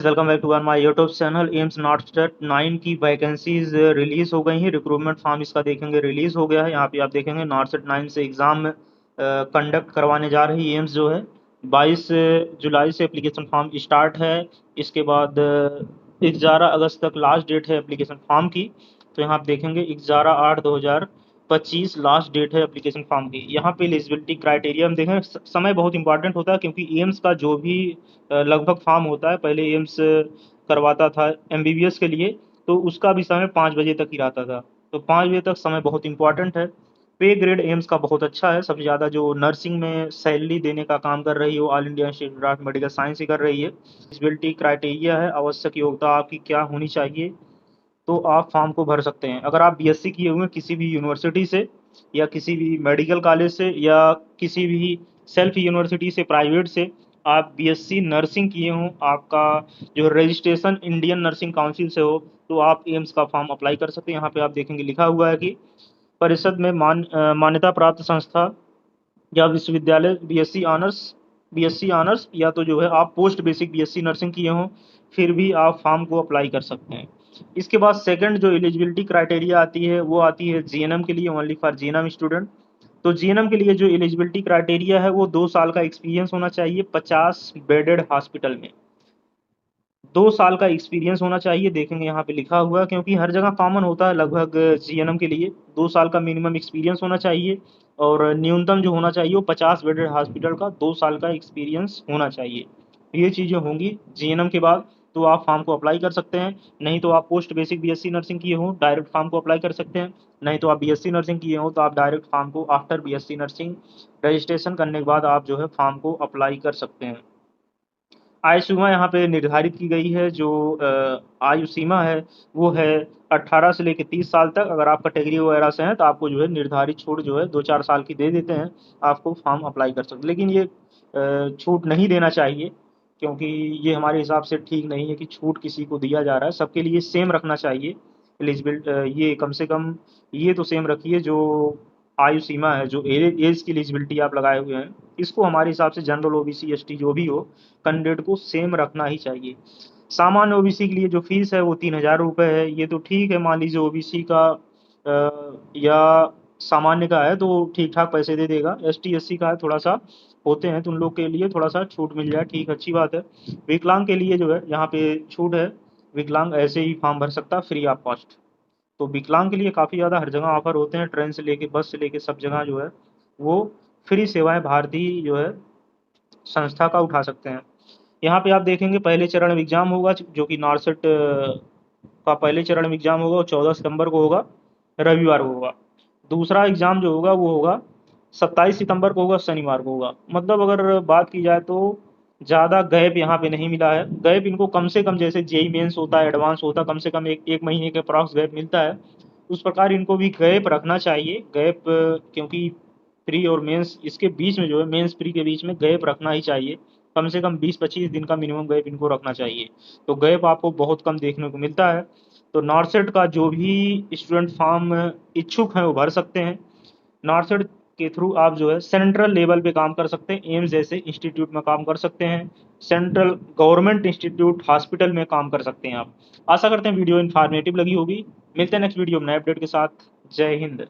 Welcome back to my YouTube channel. AIIMS north 9 की vacancies release हो गई हैं। रिक्रूटमेंट फॉर्म इसका देखेंगे रिलीज हो गया है। यहाँ पे आप देखेंगे नॉर्थ 9 से एग्जाम कंडक्ट करवाने जा रही है एम्स जो है। 22 जुलाई से एप्लीकेशन फॉर्म स्टार्ट है। इसके बाद 11 अगस्त तक लास्ट डेट है एप्लीकेशन फॉर्म की। तो यहाँ आप देखेंगे 11/8/2025 लास्ट डेट है एप्लीकेशन फॉर्म की। यहाँ पे एलिजिबिलिटी क्राइटेरिया हम देखें, समय बहुत इंपॉर्टेंट होता है क्योंकि एम्स का जो भी लगभग फॉर्म होता है, पहले एम्स करवाता था एमबीबीएस के लिए, तो उसका भी समय 5 बजे तक ही रहता था। तो 5 बजे तक समय बहुत इंपॉर्टेंट है। पे ग्रेड एम्स का बहुत अच्छा है। सबसे ज़्यादा जो नर्सिंग में सैलरी देने का काम कर रही है वो All India Institute of Medical Science ही कर रही है। एलिजिबिलिटी क्राइटेरिया है, आवश्यक योग्यता आपकी क्या होनी चाहिए, तो आप फॉर्म को भर सकते हैं। अगर आप बीएससी किए हुए हैं किसी भी यूनिवर्सिटी से या किसी भी मेडिकल कॉलेज से या किसी भी सेल्फ यूनिवर्सिटी से, प्राइवेट से, आप बीएससी नर्सिंग किए हों, आपका जो रजिस्ट्रेशन इंडियन नर्सिंग काउंसिल से हो, तो आप एम्स का फॉर्म अप्लाई कर सकते हैं। यहाँ पे आप देखेंगे लिखा हुआ है कि परिषद में मान्यता प्राप्त संस्था या विश्वविद्यालय बीएससी ऑनर्स या तो जो है आप पोस्ट बेसिक बीएससी नर्सिंग किए हों, फिर भी आप फॉर्म को अप्लाई कर सकते हैं। इसके बाद सेकंड जो एलिजिबिलिटी क्राइटेरिया आती है वो आती है जीएनएम के लिए, ओनली फॉर जीएनएम स्टूडेंट। तो जीएनएम के लिए जो एलिजिबिलिटी क्राइटेरिया है वो 2 साल का एक्सपीरियंस होना चाहिए 50 बेडेड हॉस्पिटल में। 2 साल का एक्सपीरियंस होना चाहिए, देखेंगे यहाँ पे लिखा हुआ है, क्योंकि हर जगह कॉमन होता है लगभग जीएनएम के लिए 2 साल का मिनिमम एक्सपीरियंस होना चाहिए। और न्यूनतम जो होना चाहिए वो 50 बेडेड हॉस्पिटल का 2 साल का एक्सपीरियंस होना चाहिए। ये चीज़ें होंगी जीएनएम के बाद, तो आप फॉर्म को अप्लाई कर सकते हैं। नहीं तो आप पोस्ट बेसिक बीएससी नर्सिंग किए हो डायरेक्ट फॉर्म को अप्लाई कर सकते हैं। नहीं तो आप बीएससी नर्सिंग किए हो तो आप डायरेक्ट फॉर्म को आफ्टर बीएससी नर्सिंग रजिस्ट्रेशन करने के बाद आप जो है फॉर्म को अप्लाई कर सकते हैं। आयु सीमा यहाँ पे निर्धारित की गई है। जो आयु सीमा है वो है 18 से लेकर 30 साल तक। अगर आप कैटेगरी वगैरह से हैं तो आपको जो है निर्धारित छूट जो है 2-4 साल की दे देते हैं, आपको फॉर्म अप्लाई कर सकते। लेकिन ये छूट नहीं देना चाहिए, क्योंकि ये हमारे हिसाब से ठीक नहीं है कि छूट किसी को दिया जा रहा है। सबके लिए सेम रखना चाहिए एलिजिबिल, ये कम से कम ये तो सेम रखिए। जो आयु सीमा है, जो एज की एलिजिबिलिटी आप लगाए हुए हैं, इसको हमारे हिसाब से जनरल ओबीसी एसटी जो भी हो कैंडिडेट को सेम रखना ही चाहिए। सामान्य ओबीसी के लिए जो फीस है वो 3,000 रुपये है। ये तो ठीक है, मान लीजिए ओबीसी का या सामान्य का है तो ठीक ठाक पैसे दे देगा। एसटी एससी का है, थोड़ा सा होते हैं तो उन लोग के लिए थोड़ा सा छूट मिल जाए, ठीक, अच्छी बात है। विकलांग के लिए जो है यहाँ पे छूट है, विकलांग ऐसे ही फॉर्म भर सकता है फ्री ऑफ कॉस्ट। तो विकलांग के लिए काफ़ी ज़्यादा हर जगह ऑफर होते हैं, ट्रेन से लेके बस से लेके सब जगह जो है वो फ्री सेवाएं भारतीय जो है संस्था का उठा सकते हैं। यहाँ पे आप देखेंगे पहले चरण में एग्जाम होगा, जो कि नारसेट का पहले चरण में एग्जाम होगा वो 14 सितंबर को होगा, रविवार को होगा। दूसरा एग्जाम जो होगा वो होगा 27 सितंबर को होगा, शनिवार को होगा। मतलब अगर बात की जाए तो ज़्यादा गैप यहाँ पे नहीं मिला है। गैप इनको कम से कम, जैसे जेई मेंस होता है, एडवांस होता है, कम से कम एक महीने के अप्रॉक्स गैप मिलता है, उस प्रकार इनको भी गैप रखना चाहिए। गैप क्योंकि प्री और मेंस इसके बीच में जो है, मेंस प्री के बीच में गैप रखना ही चाहिए। कम से कम 20-25 दिन का मिनिमम गैप इनको रखना चाहिए। तो गैप आपको बहुत कम देखने को मिलता है। तो नॉर्सेट का जो भी स्टूडेंट फॉर्म इच्छुक हैं वो भर सकते हैं। नॉर्सेट के थ्रू आप जो है सेंट्रल लेवल पे काम कर सकते हैं, एम्स जैसे इंस्टीट्यूट में काम कर सकते हैं, सेंट्रल गवर्नमेंट इंस्टीट्यूट हॉस्पिटल में काम कर सकते हैं आप। आशा करते हैं वीडियो इन्फॉर्मेटिव लगी होगी। मिलते हैं नेक्स्ट वीडियो में नए अपडेट के साथ। जय हिंद।